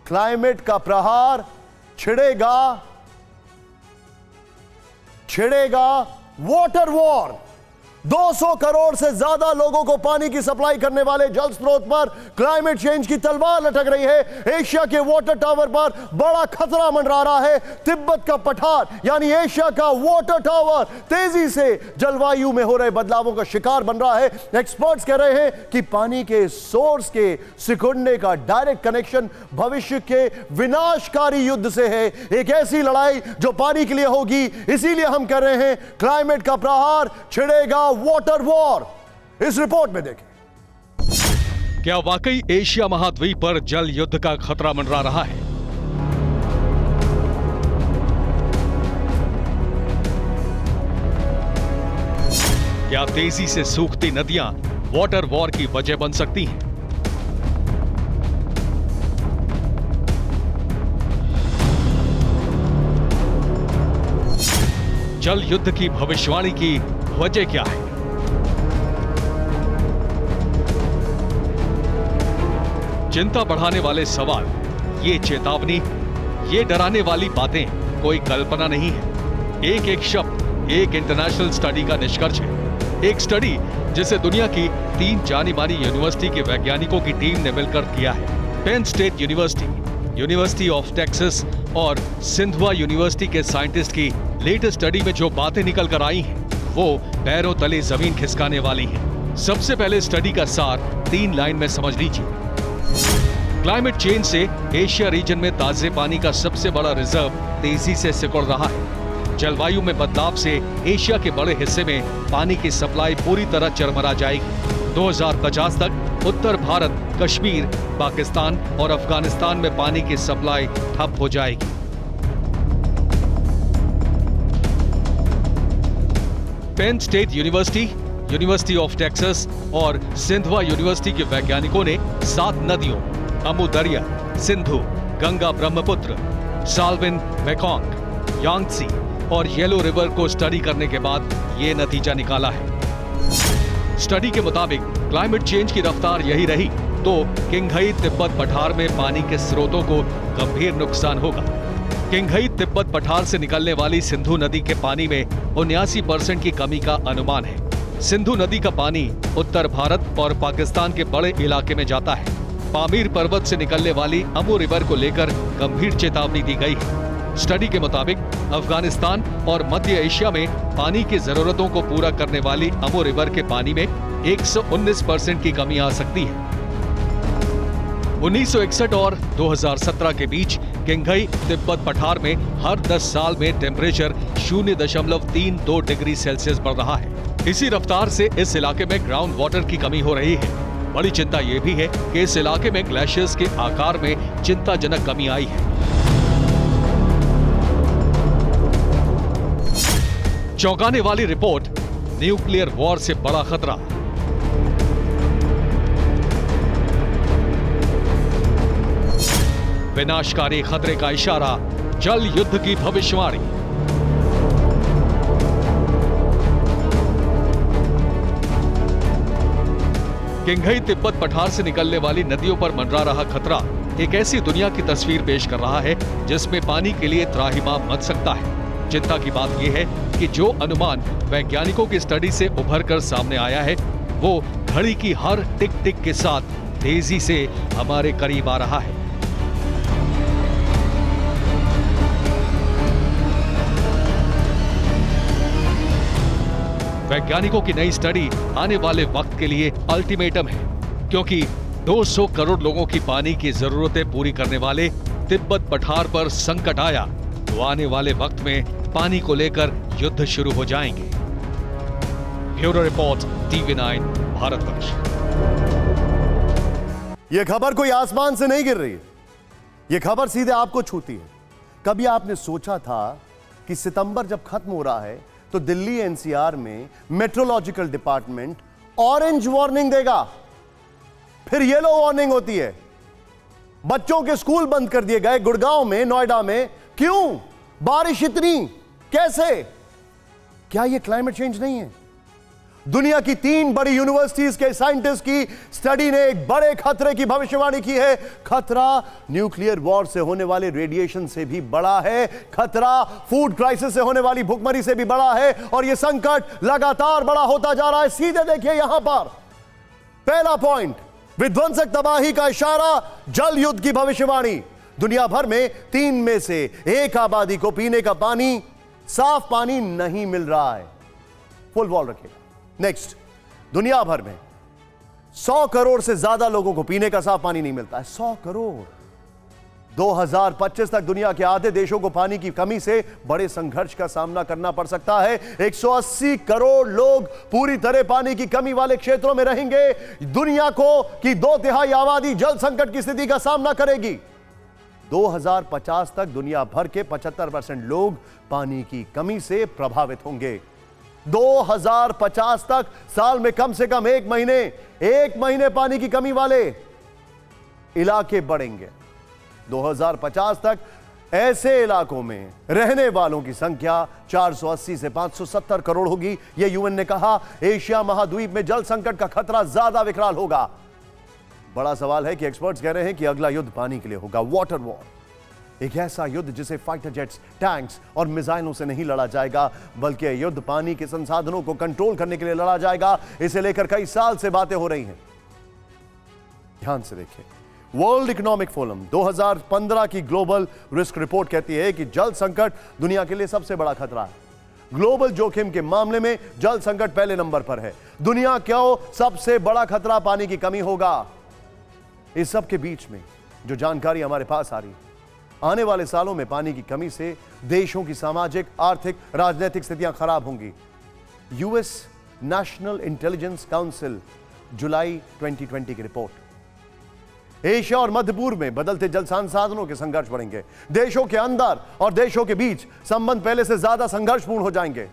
Climate का प्रहार छिड़ेगा water war. 200 crore से ज्यादा लोगों को पानी की सप्लाई करने वाले जल स्रोत पर क्लाइमेट चेंज की तलवार लटक रही है। एशिया के वाटर टावर पर बड़ा खतरा मंडरा रहा है। तिब्बत का पठार यानी एशिया का वाटर टावर तेजी से जलवायु में हो रहे बदलावों का शिकार बन रहा है। एक्सपर्ट्स कह रहे हैं कि पानी के सोर्स के सिकुड़ने का डायरेक्ट कनेक्शन भविष्य के विनाशकारी युद्ध से है। एक ऐसी लड़ाई जो पानी के लिए होगी। इसीलिए हम कर रहे हैं क्लाइमेट का प्रहार छिड़ेगा वाटर वॉर। इस रिपोर्ट में देखें। क्या वाकई एशिया महाद्वीप पर जल युद्ध का खतरा मंडरा रहा है? क्या तेजी से सूखती नदियां वाटर वॉर की वजह बन सकती हैं? जल युद्ध की भविष्यवाणी की वजह क्या है? चिंता बढ़ाने वाले सवाल, ये चेतावनी, ये डराने वाली बातें कोई कल्पना नहीं है। एक एक शब्द एक इंटरनेशनल स्टडी का निष्कर्ष है। एक स्टडी जिसे दुनिया की 3 जानी मानी यूनिवर्सिटी के वैज्ञानिकों की टीम ने मिलकर किया है। Penn State university, university of Texas और सिंधुआ यूनिवर्सिटी के साइंटिस्ट की लेटेस्ट स्टडी में जो बातें निकल कर आई हैं वो पैरों तले जमीन खिसकाने वाली है। सबसे पहले स्टडी का सार 3 लाइन में समझ लीजिए। क्लाइमेट चेंज से एशिया रीजन में ताजे पानी का सबसे बड़ा रिजर्व तेजी से सिकुड़ रहा है। जलवायु में बदलाव से एशिया के बड़े हिस्से में पानी की सप्लाई पूरी तरह चरमरा जाएगी। 2050 तक उत्तर भारत, कश्मीर, पाकिस्तान और अफगानिस्तान में पानी की सप्लाई ठप हो जाएगी। Penn State university, university of Texas और सिंधुआ यूनिवर्सिटी के वैज्ञानिकों ने 7 नदियों अमू दरिया, Sindhu, Ganga Brahmaputra, Salvin, Mekong, Yangtse और येलो रिवर को स्टडी करने के बाद ये नतीजा निकाला है। स्टडी के मुताबिक क्लाइमेट चेंज की रफ्तार यही रही तो किंगहई तिब्बत पठार में पानी के स्रोतों को गंभीर नुकसान होगा। किंगहई तिब्बत पठार से निकलने वाली सिंधु नदी के पानी में 79% की कमी का अनुमान है। सिंधु नदी का पानी उत्तर भारत और पाकिस्तान के बड़े इलाके में जाता है। पामीर पर्वत से निकलने वाली अमू रिवर को लेकर गंभीर चेतावनी दी गई है। स्टडी के मुताबिक अफगानिस्तान और मध्य एशिया में पानी की जरूरतों को पूरा करने वाली अमू रिवर के पानी में 119% की कमी आ सकती है। 1961 और 2017 के बीच किंगहई तिब्बत पठार में हर 10 साल में टेम्परेचर 0.32 डिग्री सेल्सियस बढ़ रहा है। इसी रफ्तार से इस इलाके में ग्राउंड वाटर की कमी हो रही है। बड़ी चिंता यह भी है कि इस इलाके में ग्लेशियर्स के आकार में चिंताजनक कमी आई है। चौंकाने वाली रिपोर्ट, न्यूक्लियर वॉर से बड़ा खतरा। विनाशकारी खतरे का इशारा, जल युद्ध की भविष्यवाणी। किंगहई तिब्बत पठार से निकलने वाली नदियों पर मंडरा रहा खतरा एक ऐसी दुनिया की तस्वीर पेश कर रहा है जिसमें पानी के लिए त्राहिमाम मच सकता है। चिंता की बात यह है कि जो अनुमान वैज्ञानिकों की स्टडी से उभर कर सामने आया है वो घड़ी की हर टिक टिक के साथ तेजी से हमारे करीब आ रहा है। वैज्ञानिकों की नई स्टडी आने वाले वक्त के लिए अल्टीमेटम है, क्योंकि 200 करोड़ लोगों की पानी की जरूरतें पूरी करने वाले तिब्बत पठार पर संकट आया तो आने वाले वक्त में पानी को लेकर युद्ध शुरू हो जाएंगे। Bureau report, TV9 Bharatvarsh. यह खबर कोई आसमान से नहीं गिर रही है, यह खबर सीधे आपको छूती है। कभी आपने सोचा था कि सितंबर जब खत्म हो रहा है तो दिल्ली एनसीआर में मेट्रोलॉजिकल डिपार्टमेंट ऑरेंज वार्निंग देगा, फिर येलो वार्निंग होती है। बच्चों के स्कूल बंद कर दिए गए गुड़गांव में, नोएडा में। क्यों? बारिश इतनी कैसे? क्या यह क्लाइमेट चेंज नहीं है? दुनिया की 3 बड़ी यूनिवर्सिटीज के साइंटिस्ट की स्टडी ने एक बड़े खतरे की भविष्यवाणी की है। खतरा न्यूक्लियर वॉर से होने वाले रेडिएशन से भी बड़ा है, खतरा फूड क्राइसिस से होने वाली भुखमरी से भी बड़ा है, और यह संकट लगातार बड़ा होता जा रहा है। सीधे देखिए यहां पर पहला पॉइंट, विध्वंसक तबाही का इशारा, जल युद्ध की भविष्यवाणी। दुनिया भर में 3 में से 1 आबादी को पीने का पानी, साफ पानी नहीं मिल रहा है। फुल वॉल रखिएगा। नेक्स्ट, दुनिया भर में 100 करोड़ से ज्यादा लोगों को पीने का साफ पानी नहीं मिलता है। 100 करोड़। 2025 तक दुनिया के आधे देशों को पानी की कमी से बड़े संघर्ष का सामना करना पड़ सकता है। 180 करोड़ लोग पूरी तरह पानी की कमी वाले क्षेत्रों में रहेंगे। दुनिया को की 2/3 आबादी जल संकट की स्थिति का सामना करेगी। 2050 तक दुनिया भर के 75% लोग पानी की कमी से प्रभावित होंगे। 2050 तक साल में कम से कम 1 महीने पानी की कमी वाले इलाके बढ़ेंगे। 2050 तक ऐसे इलाकों में रहने वालों की संख्या 480 से 570 करोड़ होगी। यह यूएन ने कहा। एशिया महाद्वीप में जल संकट का खतरा ज्यादा विकराल होगा। बड़ा सवाल है कि एक्सपर्ट्स कह रहे हैं कि अगला युद्ध पानी के लिए होगा, वाटर वॉर। एक ऐसा युद्ध जिसे फाइटर जेट्स, टैंक्स और मिसाइलों से नहीं लड़ा जाएगा, बल्कि युद्ध पानी के संसाधनों को कंट्रोल करने के लिए लड़ा जाएगा। इसे लेकर कई साल से बातें हो रही हैं। ध्यान से देखिए, वर्ल्ड इकोनॉमिक फोरम 2015 की ग्लोबल रिस्क रिपोर्ट कहती है कि जल संकट दुनिया के लिए सबसे बड़ा खतरा है। ग्लोबल जोखिम के मामले में जल संकट पहले नंबर पर है। दुनिया क्यों सबसे बड़ा खतरा पानी की कमी होगा। इस सब के बीच में जो जानकारी हमारे पास आ रही है, आने वाले सालों में पानी की कमी से देशों की सामाजिक, आर्थिक, राजनीतिक स्थितियां खराब होंगी। यूएस नेशनल इंटेलिजेंस काउंसिल जुलाई 2020 की रिपोर्ट। एशिया और मध्य पूर्व में बदलते जल संसाधनों के संघर्ष बढ़ेंगे। देशों के अंदर और देशों के बीच संबंध पहले से ज्यादा संघर्षपूर्ण हो जाएंगे।